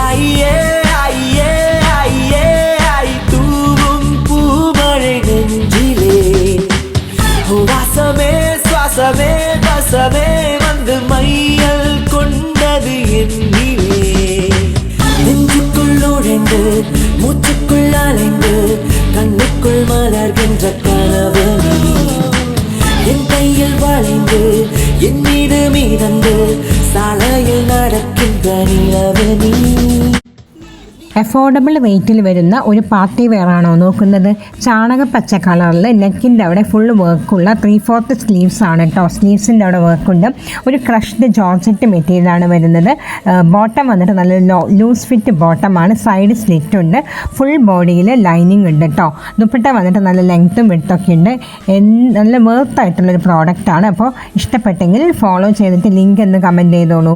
ആയിയേ ആയിയേ ആയിയേ ആയി തൂവും പൂമഴை നെഞ്ചിലേ வாசமே சுவாசமே வசமே வந்து மையல் கொண்டது என்னிலே நெஞ்சுக்குள் நுழைந்து மூச்சுக்குள் அலைந்து கண்ணுக்குள் மலர்கின்ற கனவு என் கையில் வளைந்து என் மீது மீதந்து சாலையில் നടக்கின்ற நிலவு നീ. അഫോർഡബിൾ വെയ്റ്റിൽ വരുന്ന ഒരു പാർട്ടി വെയറാണോ നോക്കുന്നത്? ചാണകപ്പച്ച കളറിൽ നെക്കിൻ്റെ അവിടെ ഫുൾ വർക്കുള്ള 3/4 സ്ലീവ്സ് ആണ് കേട്ടോ. സ്ലീവ്സിൻ്റെ അവിടെ വർക്കുണ്ട്. ഒരു ക്രഷ്ഡ് ജോർജറ്റ് മെറ്റീരിയലാണ് വരുന്നത്. ബോട്ടം വന്നിട്ട് നല്ല ലൂസ് ഫിറ്റ് ബോട്ടമാണ്. സൈഡ് സ്ലിറ്റ് ഉണ്ട്. ഫുൾ ബോഡിയിൽ ലൈനിങ് ഉണ്ട് കേട്ടോ. ദുപ്പട്ട വന്നിട്ട് നല്ല ലെങ്ത്തും വിഡ്ത്തൊക്കെ ഉണ്ട്. നല്ല വേർത്തായിട്ടുള്ളൊരു പ്രോഡക്റ്റാണ്. അപ്പോൾ ഇഷ്ടപ്പെട്ടെങ്കിൽ ഫോളോ ചെയ്തിട്ട് ലിങ്ക് എന്ന് കമൻറ്റ് ചെയ്തോളൂ.